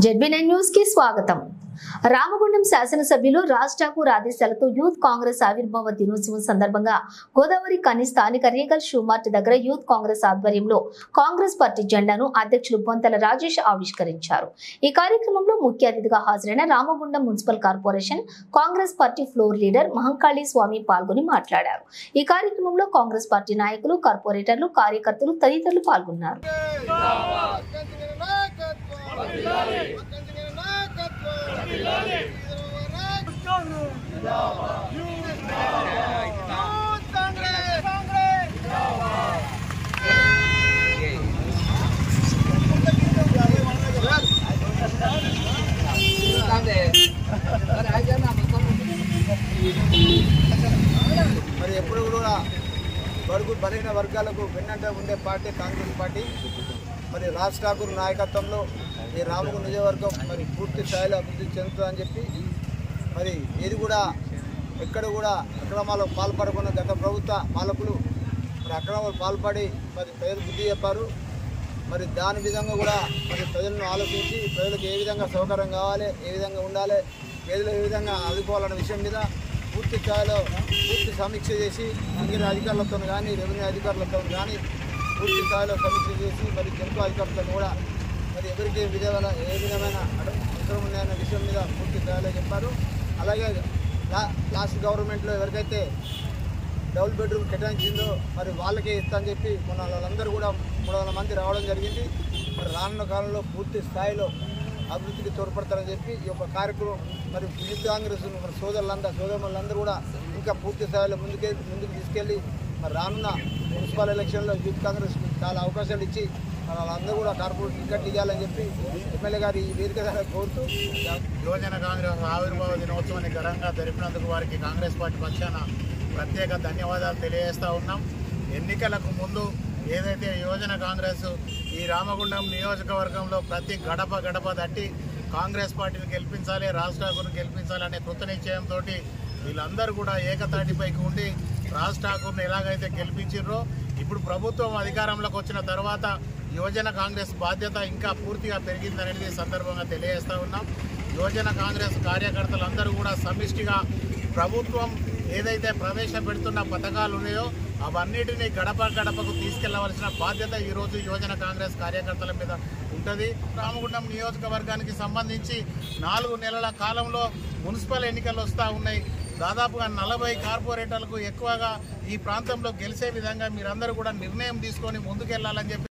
జెడ్బీ9 news కి స్వాగతం। రామగుండం శాసనసభ్యులు రాజ్ ఠాకూర్ ఆదేశాలతో యూత్ కాంగ్రెస్ ఆవిర్భావ దినోత్సవం సందర్భంగా గోదావరి కని స్థానిక రీగల్ షూ మార్ట్ దగ్గర యూత్ కాంగ్రెస్ ఆధ్వర్యంలో కాంగ్రెస్ పార్టీ జెండాను అధ్యక్షులు బొంతల రాజేష్ ఆవిష్కరించారు। ఈ కార్యక్రమంలో ముఖ్య అతిథిగా హాజరైన Ramagundam municipal corporation Congress party floor leader Mahankali Swamy పాల్గొని మాట్లాడారు। ఈ కార్యక్రమంలో కాంగ్రెస్ పార్టీ నాయకులు, కార్పొరేటర్లు, కార్యకర్తలు తదితరులు పాల్గొన్నారు। మరి ఎప్పుడు కూడా బడుగు బలహీన వర్గాలకు వెన్నంట ఉండే పార్టీ కాంగ్రెస్ పార్టీ। మరి రాజ్ ఠాకూర్ నాయకత్వంలో ఈ రామగుండం నియోజకవర్గం మరి పూర్తి స్థాయిలో అభివృద్ధి చెందుతుందని చెప్పి మరి ఏది కూడా ఎక్కడ కూడా అక్రమాలకు పాల్పడకుండా గత ప్రభుత్వ పాలకులు మరి అక్రమాలు పాల్పడి మరి ప్రజలు బుద్ధి చెప్పారు। మరి దాని విధంగా కూడా మరి ప్రజలను ఆలోచించి ప్రజలకు ఏ విధంగా సౌకర్యం కావాలి, ఏ విధంగా ఉండాలి, పేదలు ఏ విధంగా ఆదుకోవాలనే విషయం మీద పూర్తి స్థాయిలో సమీక్ష చేసి ఇంజనీర్ అధికారులతో కానీ, రెవెన్యూ అధికారులతో కానీ పూర్తి స్థాయిలో సమీక్ష చేసి మరి జంతు అధికారులతో కూడా మరి ఎవరికి ఏ విధమైన అవసరం ఉన్నాయన్న విషయం మీద పూర్తి స్థాయిలో చెప్పారు। అలాగే లాస్ట్ గవర్నమెంట్లో ఎవరికైతే డబుల్ బెడ్రూమ్ కేటాయించిందో మరి వాళ్ళకే ఇస్తా అని చెప్పి మన వాళ్ళందరూ కూడా 300 మంది రావడం జరిగింది। మరి రానున్న కాలంలో పూర్తి స్థాయిలో అభివృద్ధికి తోడ్పడతారని చెప్పి ఈ యొక్క కార్యక్రమం మరి యూత్ కాంగ్రెస్ మరి సోదరులందరూ కూడా ఇంకా పూర్తి స్థాయిలో ముందుకు తీసుకెళ్ళి మరి రానున్న మున్సిపల్ ఎలక్షన్లో యూత్ కాంగ్రెస్ చాలా అవకాశాలు ఇచ్చి మరి వాళ్ళందరూ కూడా కార్పొరేట్ టికెట్ ఇవ్వాలని చెప్పి ఎమ్మెల్యే గారి ఈ వేదిక ద్వారా కోరుతూ యువజన కాంగ్రెస్ ఆవిర్భావ దినోత్సవాన్ని ఘనంగా జరిపినందుకు వారికి కాంగ్రెస్ పార్టీ పక్షాన ప్రత్యేక ధన్యవాదాలు తెలియజేస్తూ ఉన్నాం। ఎన్నికలకు ముందు ఏదైతే యువజన కాంగ్రెస్ ఈ రామగుండం నియోజకవర్గంలో ప్రతి గడప తట్టి కాంగ్రెస్ పార్టీని గెలిపించాలి, రాజ్ ఠాకూర్ని గెలిపించాలి అనే కృత నిశ్చయంతో వీళ్ళందరూ కూడా ఏకతాటిపైకి ఉండి రాజ్ ఠాకూర్ని ఎలాగైతే గెలిపించారో ఇప్పుడు ప్రభుత్వం అధికారంలోకి వచ్చిన తర్వాత యువజన కాంగ్రెస్ బాధ్యత ఇంకా పూర్తిగా పెరిగిందనేది సందర్భంగా తెలియజేస్తూ ఉన్నాం। యువజన కాంగ్రెస్ కార్యకర్తలందరూ కూడా సమిష్టిగా ప్రభుత్వం ఏదైతే ప్రవేశపెడుతున్న పథకాలు ఉన్నాయో అవన్నిటినీ గడపకు తీసుకెళ్లవలసిన బాధ్యత ఈరోజు యువజన కాంగ్రెస్ కార్యకర్తల మీద ఉంటుంది। రామగుండం నియోజకవర్గానికి సంబంధించి 4 నెలల కాలంలో మున్సిపల్ ఎన్నికలు వస్తూ ఉన్నాయి। దాదాపుగా 40 కార్పొరేటర్లకు ఎక్కువగా ఈ ప్రాంతంలో గెలిచే విధంగా మీరందరూ కూడా నిర్ణయం తీసుకొని ముందుకెళ్లాలని చెప్పి